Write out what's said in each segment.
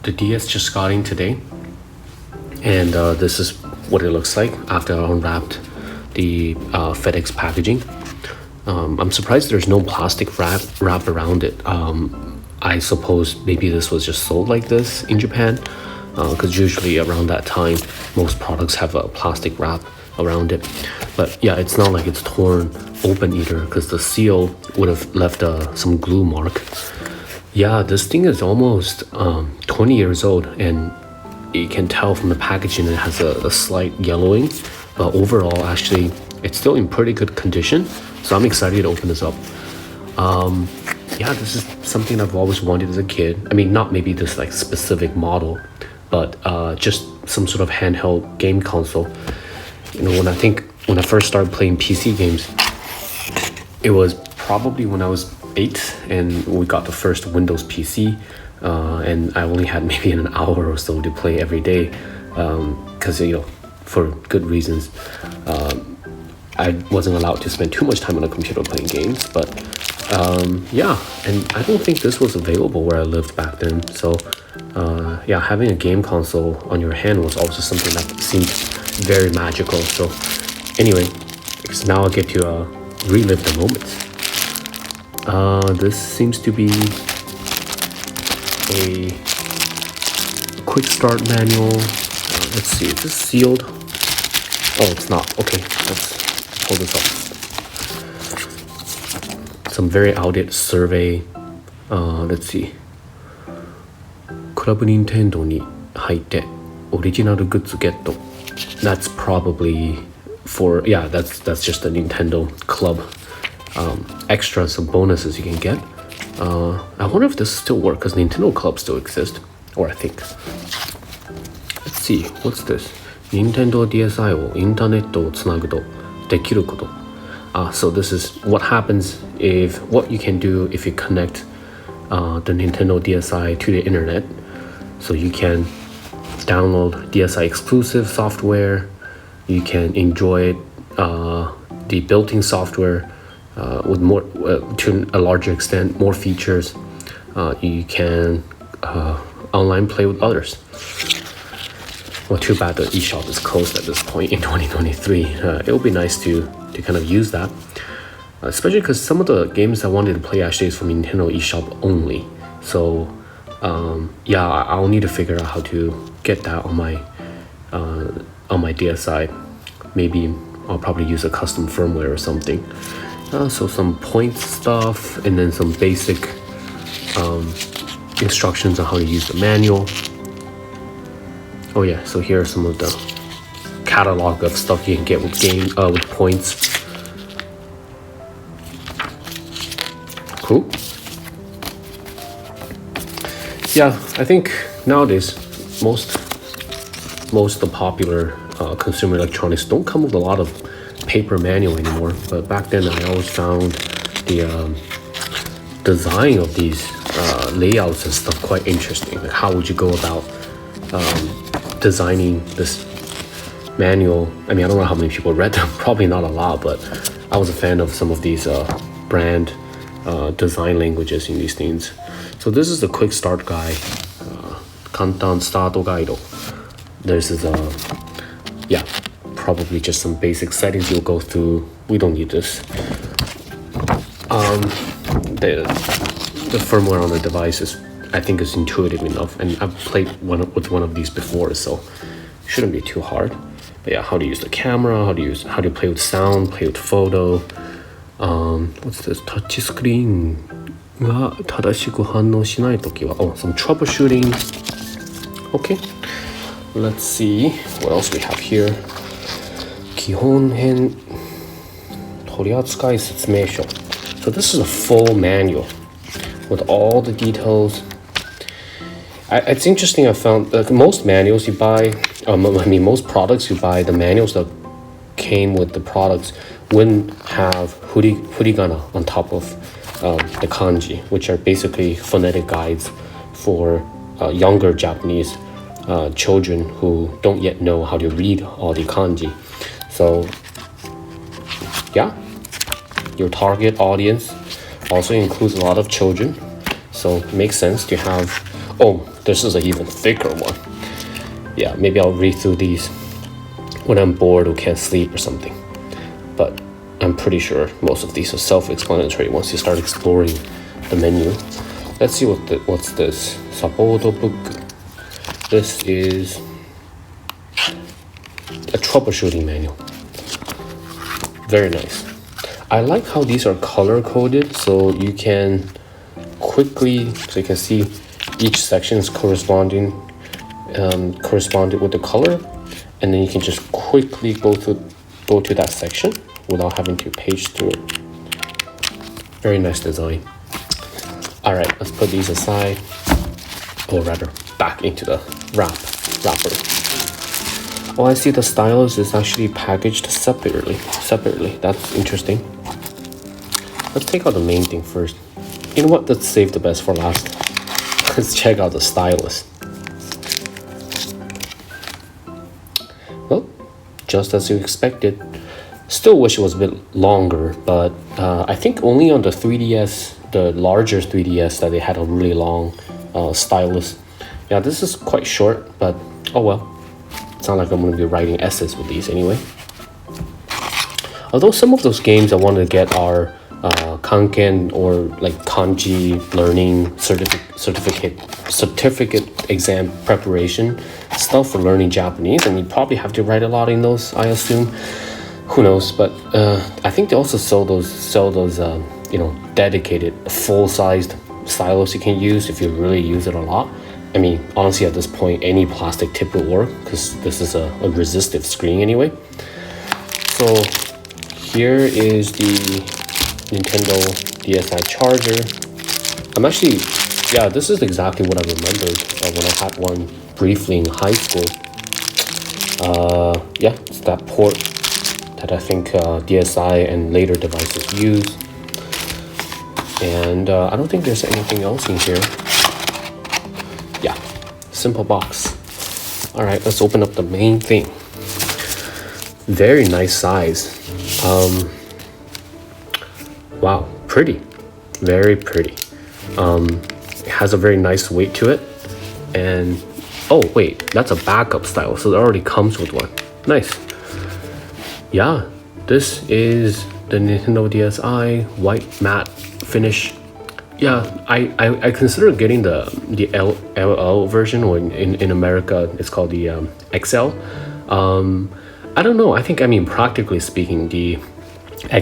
the DS just got in today, and this is what it looks like after I unwrapped the FedEx packaging. I'm surprised there's no plastic wrap around it. I suppose maybe this was just sold like this in Japan, because usually around that time most products have a plastic wrap around it. But yeah, it's not like it's torn open either, because the seal would have left some glue mark. Yeah, this thing is almost 20 years old, and you can tell from the packaging it has a slight yellowing, but overall actually it's still in pretty good condition, so I'm excited to open this up. Yeah, this is something I've always wanted as a kid. I mean, not maybe this like specific model, but just some sort of handheld game console. You know, when I first started playing PC games, it was probably when I was 8 and we got the first Windows PC, and I only had maybe an hour or so to play every day, because you know, for good reasons. I wasn't allowed to spend too much time on a computer playing games, but yeah, and I don't think this was available where I lived back then. So yeah, having a game console on your hand was also something that seemed very magical. So anyway, because now I get to relive the moment. This seems to be a quick start manual. Let's see, is this sealed? Oh, it's not. Okay, let's pull this up. Some very outdated survey. Let's see. クラブ Nintendo に入ってオリジナルグッズゲット. That's probably for, yeah, that's just the Nintendo Club extras, some bonuses you can get. I wonder if this still works, because Nintendo Club still exists, or I think. Let's see, what's this? Nintendo DSi をインターネットをつなぐとできること. So this is what happens what you can do if you connect the Nintendo DSi to the internet. So you can download DSi exclusive software. You can enjoy the built-in software with more, to a larger extent, more features. You can online play with others. Well, too bad the eShop is closed at this point in 2023. It would be nice to kind of use that, especially because some of the games I wanted to play actually is from Nintendo eShop only. So yeah, I'll need to figure out how to get that on my DSi. Maybe I'll probably use a custom firmware or something. So some point stuff, and then some basic instructions on how to use the manual. Oh yeah, so here are some of the catalog of stuff you can get with with points. Cool. Yeah, I think nowadays most of the popular consumer electronics don't come with a lot of paper manual anymore. But back then, I always found the design of these layouts and stuff quite interesting. Like, how would you go about designing this manual? I mean, I don't know how many people read them. Probably not a lot, but I was a fan of some of these brand design languages in these things. So this is the quick start guide. Kantan Start Guide. There's this, yeah, probably just some basic settings you'll go through. We don't need this. The firmware on the device I think is intuitive enough, and I've played with one of these before, so it shouldn't be too hard. But yeah, how to use the camera, how to play with sound, play with photo. What's this? Touch screen が正しく反応しないときは some troubleshooting. Okay, let's see what else we have here. 基本編取扱説明書. So this is a full manual with all the details. It's interesting. I found that most manuals you buy, most products you buy, the manuals that came with the products wouldn't have hiragana on top of the kanji, which are basically phonetic guides for younger Japanese children who don't yet know how to read all the kanji. So yeah, your target audience also includes a lot of children, so it makes sense to have. this is an even thicker one. Yeah, maybe I'll read through these when I'm bored or can't sleep or something. But I'm pretty sure most of these are self-explanatory once you start exploring the menu. Let's see what's this. Sabodo book. This is a troubleshooting manual. Very nice. I like how these are color coded, so you can quickly, so you can see each section is corresponded with the color, and then you can just quickly go to that section without having to page through it. Very nice design. All right, let's put these aside, or rather back into the wrapper. Oh, I see the stylus is actually packaged separately. That's interesting. Let's take out the main thing first. You know what? Let's save the best for last. Let's check out the stylus. Well, just as you expected. Still wish it was a bit longer, but I think only on the 3DS, the larger 3DS, that they had a really long stylus. Yeah, this is quite short, but oh well. It's not like I'm going to be writing essays with these anyway. Although some of those games I wanted to get are kanken or like kanji learning certificate exam preparation stuff for learning Japanese, and you probably have to write a lot in those, I assume. Who knows? But I think they also sell those dedicated full-sized stylus you can use if you really use it a lot. I mean, honestly, at this point, any plastic tip will work because this is a resistive screen anyway. So here is the Nintendo DSi charger. This is exactly what I remembered when I had one briefly in high school. It's that port that I think DSi and later devices use. And I don't think there's anything else in here. Yeah, simple box. All right, let's open up the main thing. Very nice size. Wow, pretty, very pretty. It has a very nice weight to it. And oh wait, that's a backup style, so it already comes with one. Nice. Yeah, this is the Nintendo DSi white matte finish. Yeah, I consider getting the LL version, or in America it's called the XL. I don't know. I mean, practically speaking, the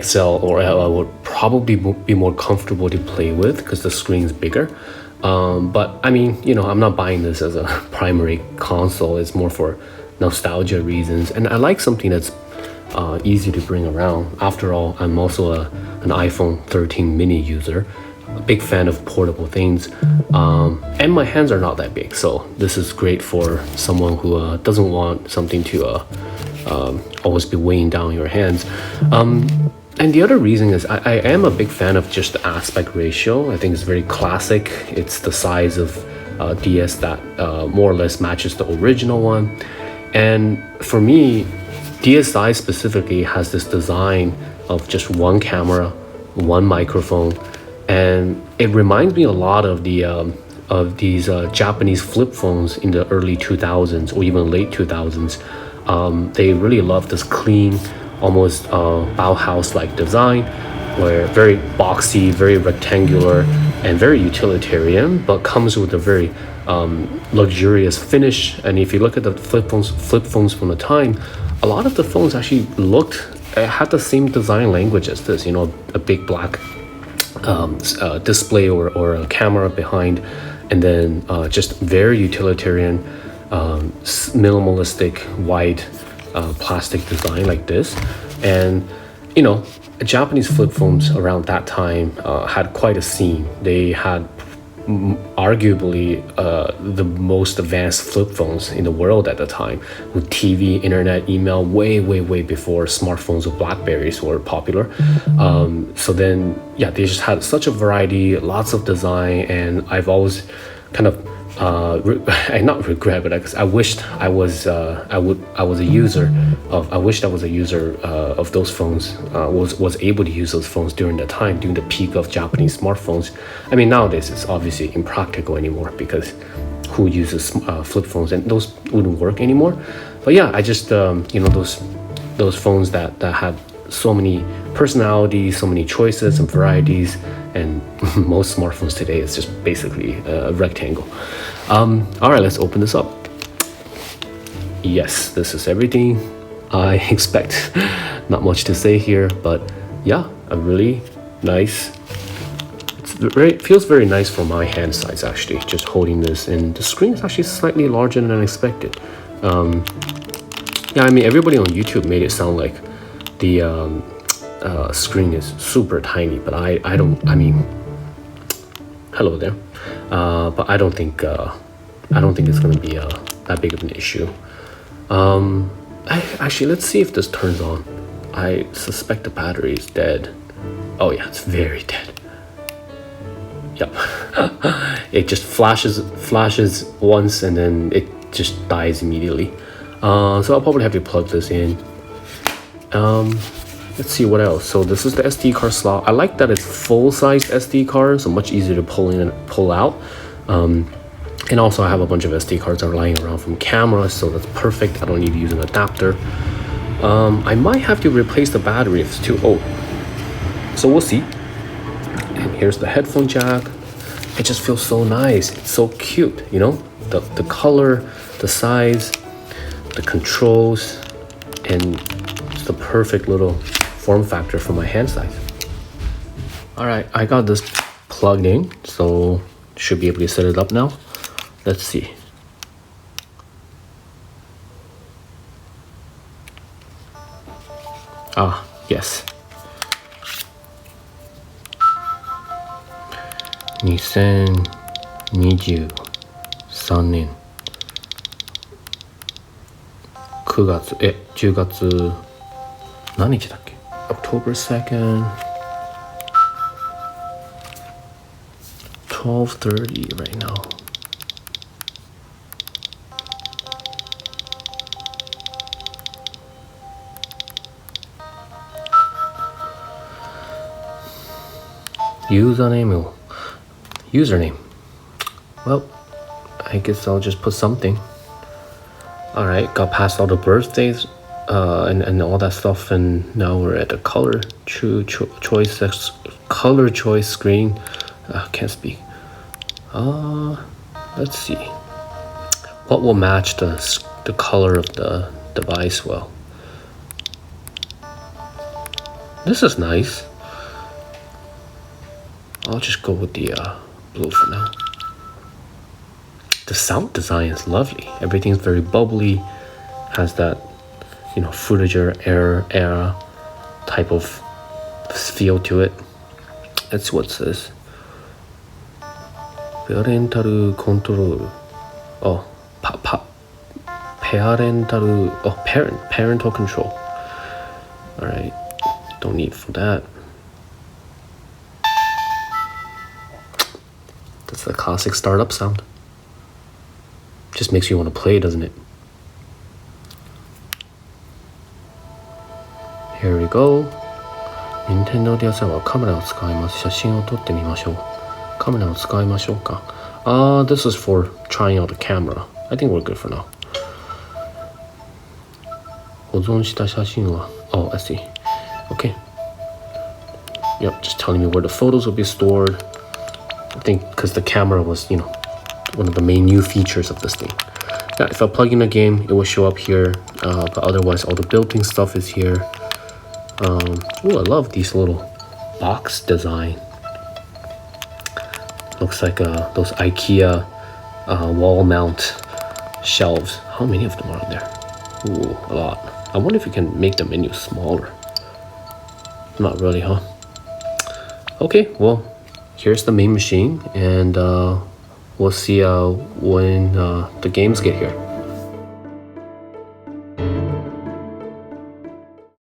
XL or LL would probably be more comfortable to play with because the screen's bigger. But I mean, I'm not buying this as a primary console. It's more for nostalgia reasons, and I like something that's easy to bring around. After all, I'm also an iPhone 13 mini user, a big fan of portable things, and my hands are not that big, so this is great for someone who doesn't want something to always be weighing down your hands. And the other reason is I am a big fan of just the aspect ratio. I think it's very classic. It's the size of DS that more or less matches the original one. And for me, DSi specifically has this design of just one camera, one microphone, and it reminds me a lot of these Japanese flip phones in the early 2000s or even late 2000s. They really love this clean, almost Bauhaus-like design, where very boxy, very rectangular, and very utilitarian, but comes with a very luxurious finish. And if you look at the flip phones from the time, a lot of the phones actually had the same design language as this, a big black display or a camera behind, and then just very utilitarian, minimalistic, white plastic design like this. And Japanese flip phones around that time had quite a scene. They had arguably the most advanced flip phones in the world at the time, with TV, internet, email, way before smartphones or Blackberries were popular. So then, yeah, they just had such a variety, lots of design, and I've always kind of not regret, but I wished I was a user of those phones, was able to use those phones during the time, during the peak of Japanese smartphones. I mean, nowadays it's obviously impractical anymore because who uses flip phones, and those wouldn't work anymore. But yeah, I just those phones that have so many personalities, so many choices and varieties, and most smartphones today is just basically a rectangle. All right, let's open this up. Yes, this is everything I expect. Not much to say here, but yeah, a really nice. It feels very nice for my hand size actually, just holding this, and the screen is actually slightly larger than I expected. Yeah, I mean, everybody on YouTube made it sound like the screen is super tiny, but I don't. I mean, hello there, but I don't think it's gonna be that big of an issue. Actually, let's see if this turns on. I suspect the battery is dead. Oh yeah, it's very dead. Yep. It just flashes once and then it just dies immediately. So I'll probably have to plug this in. Let's see what else. So this is the SD card slot. I like that it's full-size SD card, so much easier to pull in and pull out. And also I have a bunch of SD cards that are lying around from cameras, so that's perfect. I don't need to use an adapter. I might have to replace the battery if it's too old. So we'll see. And here's the headphone jack. It just feels so nice. It's so cute, you know? The color, the size, the controls, and it's the perfect little form factor for my hand size. All right, I got this plugged in, so should be able to set it up now. Let's see. Ah, yes. 2023年9月10月何日だっけ October 2nd 12:30 right now. Username. Well, I guess I'll just put something. All right, got past all the birthdays and all that stuff, and now we're at the color choice screen. Can't speak. Let's see. What will match the color of the device well? This is nice. I'll just go with the blue for now. The sound design is lovely. Everything's very bubbly, has that, you know, Fruitiger era type of feel to it. That's what it says. Parental control. Oh, parental control. All right, don't need for that. That's the classic startup sound. Just makes you want to play, doesn't it? Here we go. Nintendo DSi はカメラを使います。写真を撮ってみましょう。カメラを使いましょうか。This is for trying out the camera. I think we're good for now. 保存した写真は Oh, I see. Okay. Yep, just telling me where the photos will be stored. I think because the camera was, you know, one of the main new features of this thing. Yeah, if I plug in a game, it will show up here, but otherwise all the built-in stuff is here. Oh, I love these little box design. Looks like those IKEA wall mount shelves. How many of them are there? Ooh, a lot. I wonder if you can make the menu smaller. Not really, huh? Okay, well, here's the main machine, and we'll see when the games get here.